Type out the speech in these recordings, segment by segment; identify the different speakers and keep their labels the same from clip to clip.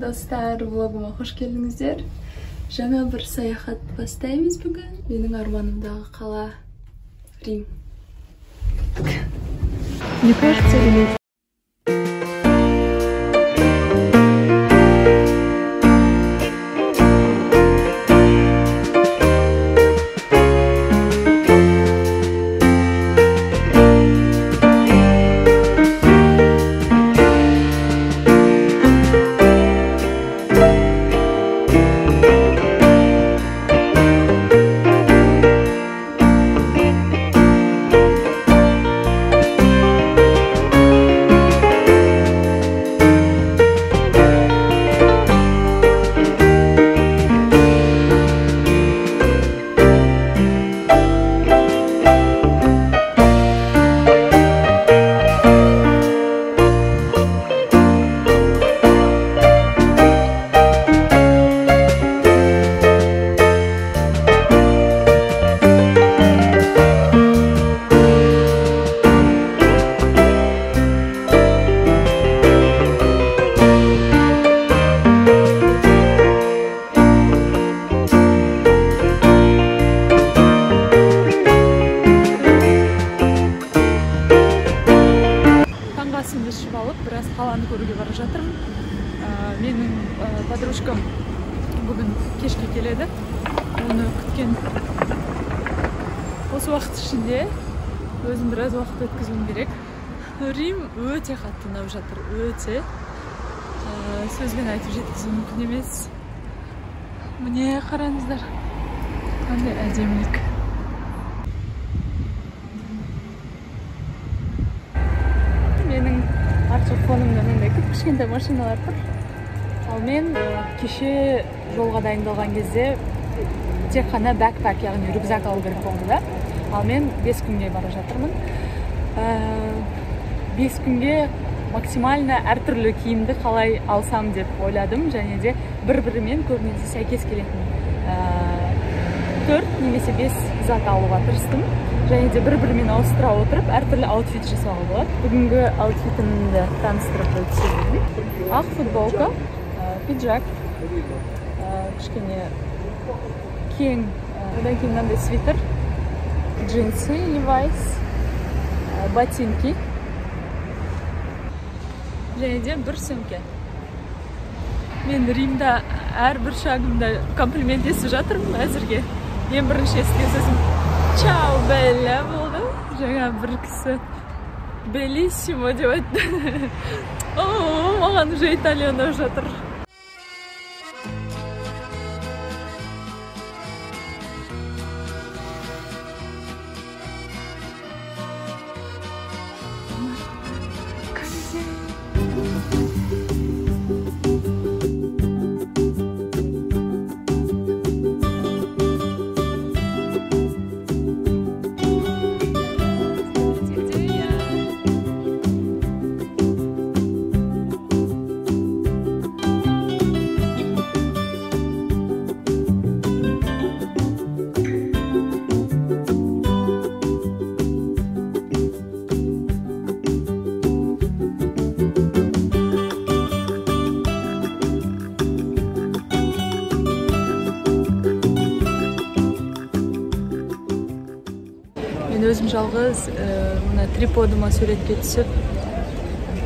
Speaker 1: достар, влогыма хош келдиңиздер. Жаңа бір саяхат бастаймыз бүгін. Менің арманымдағы қала Рим. Не кажется ли? Біраз қаланы көруге бара жатырмын. Менің подружкам бүгін кешке келеді. Оны күткен осы уақыт ішінде өзім біраз уақыт өткізуім керек. Рим өте қатты ұнап жатыр, өте. Сөзбен айтып жеткізу мүмкін емес. Міне қараңыздар, қандай әдемілік. Менің артық фонымда мындай кішкентай машиналар тұр. Ал мен кеше жолға дайындалған кезде тек қана бэкпак, яғни рюкзак алу керек болды да. Ал мен 5 күнге бара жатырмын. 5 күнге максимально әртүрлі киімді қалай алсам деп ойладым, және де бір-бірімен көбінесе сәйкес келетін 4 немесе 5 зат алуға тырыстым. Және де бір-бірімен ауыстыра отырып, әртүрлі аутфит жасауға болады. Бүгінгі аутфитімді таныстырып өтсем. Ақ футболка, пиджак, кішкене кең, одан кейін мынандай свитер, джинсы, Levi's, ботинки, және де бір сөмке. Мен Римда әрбір шагымда комплимент естіп жатырмын әзірге. Ең бірінші естіген сөзім «Чао, Белла» болды. Жаңа бір кісі «Белиссимо» деп айтты. Маған уже итальян ұнап жатыр. Өзім жалғыз, мына триподыма суретке түсіп,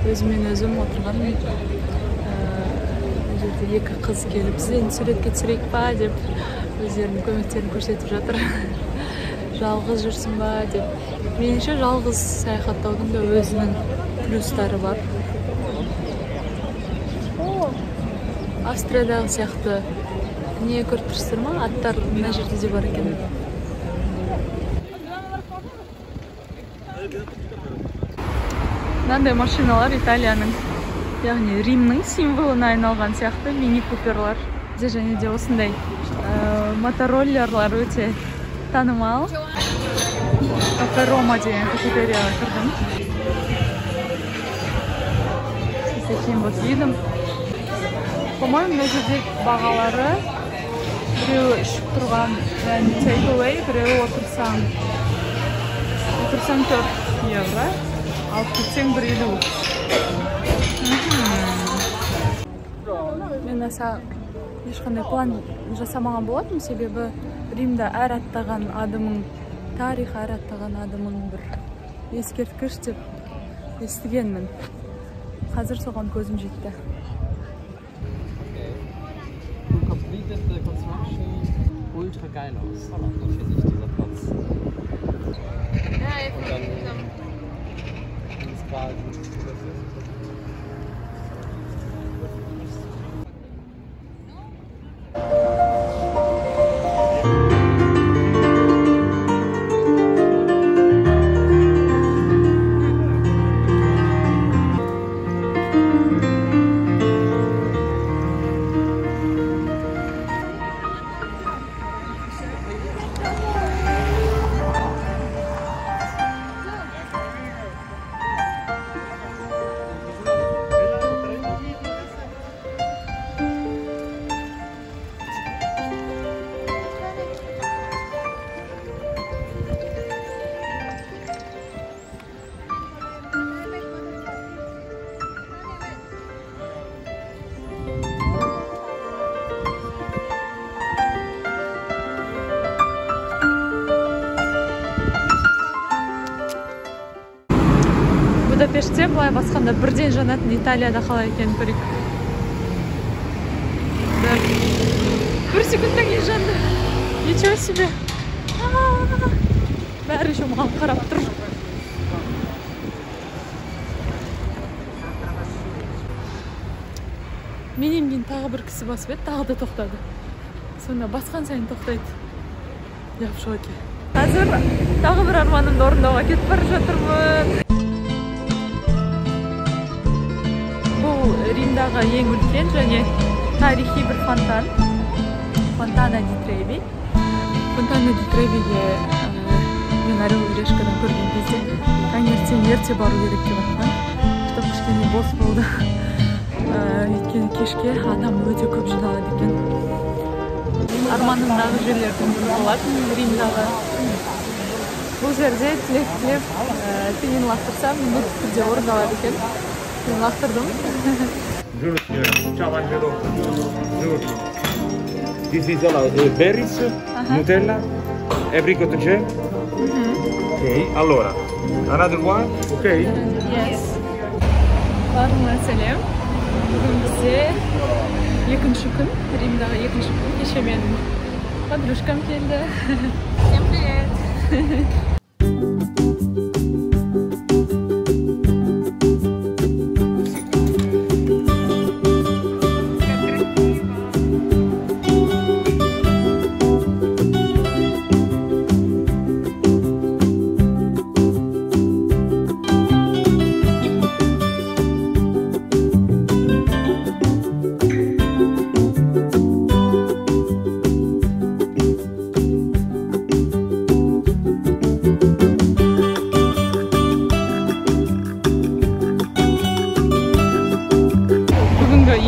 Speaker 1: өзімен өзім отырған. Жерде екі қыз келіп, сізден суретке түсірейік па деп, өздерінің көмектерін көрсетіп жатыр. Жалғыз жүрсің ба деп. Меніңше жалғыз саяхаттаудың да өзінің плюстары бар. Австриядағы сияқты не көріп тұрсыздар ма? Аттар мына жерде де бар екен. Мынандай машиналар Италияның, яғни Римнің символына айналған сияқты мини-куперлар. Және де осындай мотороллерлар өте танымал. Кафе Рома деген кафетерияға кірдім. С таким вот видом. По-моему, мына жерде бағалары біреуі ішіп тұрған, яғни take away, біреуі отырсаң 4 евро. Алып кетсең 1,50. Мен мен аса ешқандай план жасамаған болатынмын, себебі Римде әр аттаған адымың тарих, әр аттаған адымың бір ескерткіш деп естігенмін. Қазір соған көзім жетті.
Speaker 2: Ultra geil aus. Für sich dieser Platz.
Speaker 1: Ja, Будапештте былай басқанда бірден жанатын Италияда қалай екенін көрейік. Бір секундтан кейін жанды. Ничего себе. Бәрі еще маған қарап тұр. Менен кейін тағы бір кісі басып еді, тағы да тоқтады. Сонда басқан сайын тоқтайды. Я в шоке. Қазір тағы бір арманымды орындауға кетіп бара жатырмын. Римдағы ең үлкен және тарихи бір фонтан. Фонтана ди Треви. Фонтана ди Тревиге мен Орел и Решкадан көрген кезде таңертең ерте бару керек деп айтқан. Чтоб кішкене бос болды. Өйткені кешке адам өте көп жиналады екен. Арманымдағы жерлердің бірі болатын Римдағы. Бұл жерде тілеп тиын лақтырсам, міндетті түрде орындалады екен. Лақтырдым.
Speaker 3: Ciao Angelo. This is all berries, Nutella, apricot jam. Okay, allora, another one, okay?
Speaker 1: Yes. Барлығына сәлем. Бүгін бізде екінші күн, Римдағы екінші күн. Кеше менің подружкам келді. Всем привет.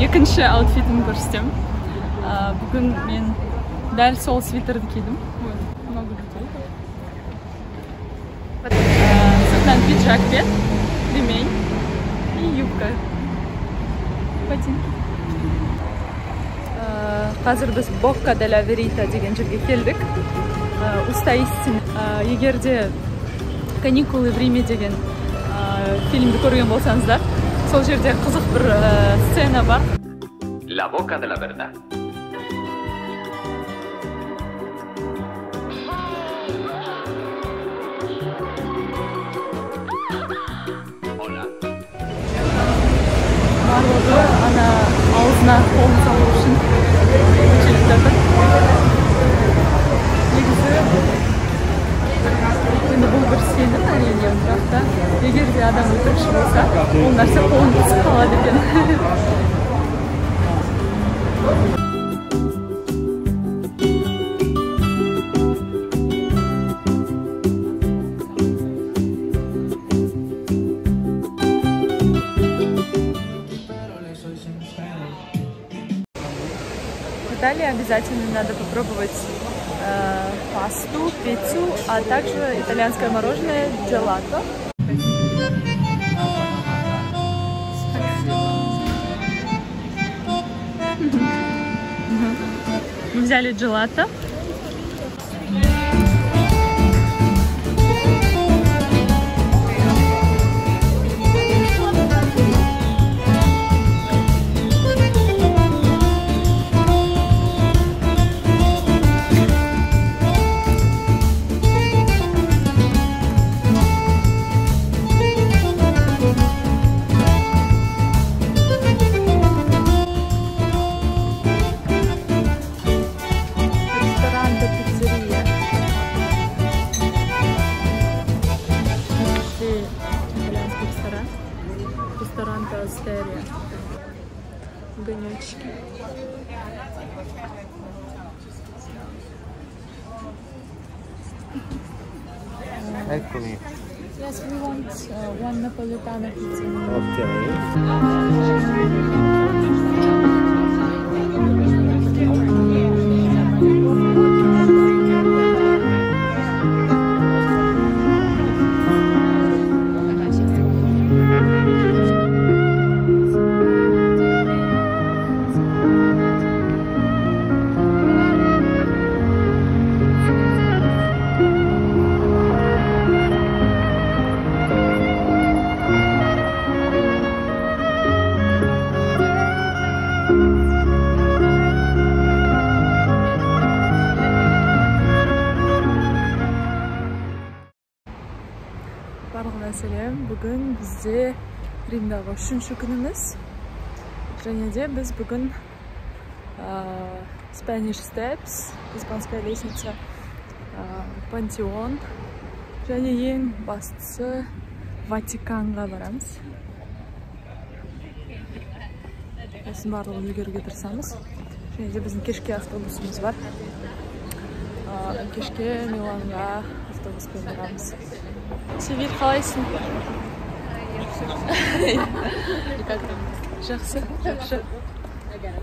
Speaker 1: Екінші аутфитімді көрсетем. Бүгін мен дәл сол свитерді кидім. Много людей. Сыртынан пиджак пен, ремень и юбка. Ботинки. Қазір біз Бокка де ла Верита деген жерге келдік. Уста истин. Егерде каникулы в Риме деген фильмді көрген болсаңыздар, сол жерде қызық бір сцена бар.
Speaker 4: La boca de la verdad. Hola.
Speaker 1: Барлығы ана аузына қолын салу үшін көшеліп жатыр. Негізі енді бұл бір сенім әрине, бірақ та егер де адам өтірікші болса, ол нәрсе қолын қысып қалады екен. В Италии обязательно надо попробовать пасту, пиццу, а также итальянское мороженое джелато. Мы взяли джелато. Огонечки.
Speaker 3: Eccomi.
Speaker 1: Yes, we want one Napoletana pizza. Барлығына сәлем. Бүгін бізде Римдағы 3-ші күніміз. Және де біз бүгін Spanish Steps, испанская лестница, Пантеон, және ең бастысы Ватиканға барамыз. Осының барлығын үлгеруге тырысамыз. Және де біздің кешке автобусымыз бар. Кешке Миланға автобуспен барамыз. Севит, қалайсың? Как там? Жақсы, жақсы.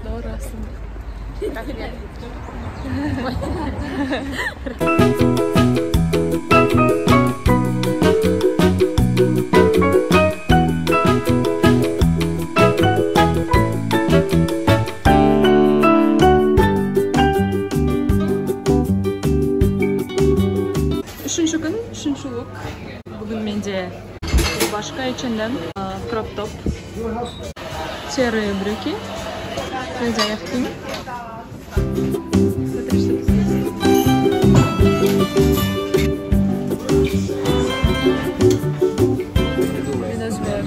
Speaker 1: Дорасың. Үшінші күн, үшінші лук. Бүгін менде рубашка içinden, кроп топ, серые брюки, резаевки.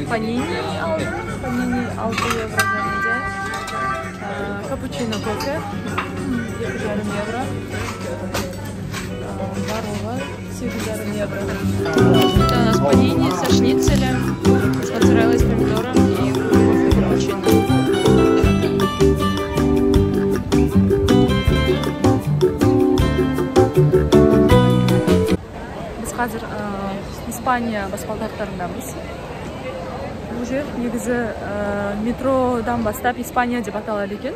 Speaker 1: Панини 6 евро за капучино кофе 2,5 евро. Барова 7,5 евро. Это у нас панини со шницелем, с моцареллой, с помидором и кофе капучино. Біз қазір Испания баспалдақтарындамыз. Бұл жер негізі метродан бастап Испания деп аталады екен.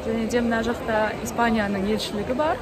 Speaker 1: Және де мына жақта Испанияның елшілігі бар.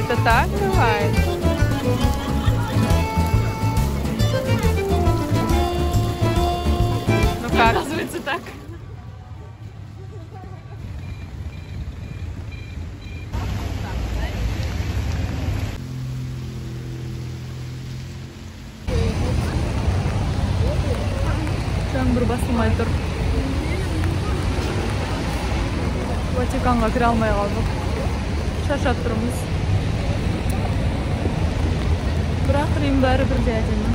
Speaker 1: Это так бывает? Ну как? Оказывается так. Жаңбыр басылмай тұр. Ватиканға кіре алмай қалдық. Шаршап тұрмыз. Бірақ Рим бәрі бірде әдемі.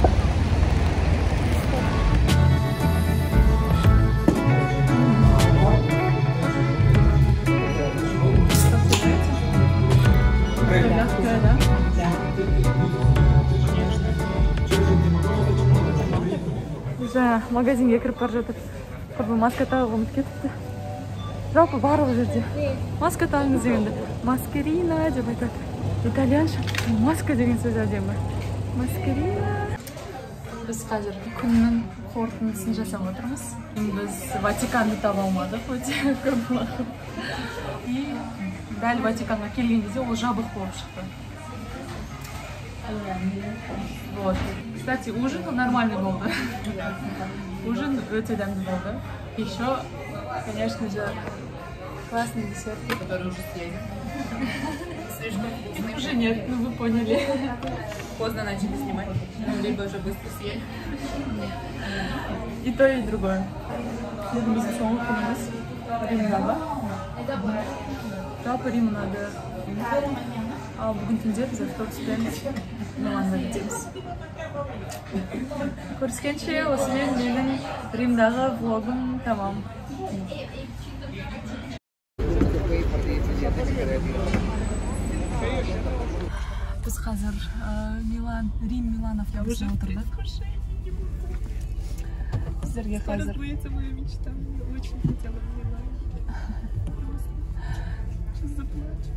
Speaker 1: магазинге кіріп бара жатыр. Көбі маска тағып ұмытып кетіпті. Жалпы барлық жерде маска тағыңыз дегенде маскарина деп айтады. Итальянша маска деген сөз әдемі. Маскарина. Біз қазір күннің қорытындысын жасап отырмыз. Біз Ватиканды таба алмадық, өте көп уақыт. И дәл Ватиканға келген кезде ол жабық болып шықты. Вот. Кстати, ужин нормальный болды. Ужин өте дәмді болды. Еще, конечно же, классный десерт, который уже съели. Уже нет, ну вы поняли. Поздно начали снимать, либо уже быстро съели. И то, и другое. Biz son konumuz Rim'de. Жалпы Рим'de. Al bugün түнде biz автобуспен Миланға кетеміз. Көріскенше осымен менің Римдағы влогым тамам. Біз қазір Рим-Милан автобусына отырдық. Сіздерге қазір...
Speaker 5: Разбудится моя мечта. Я очень хотела в Милан. Сейчас заплачу.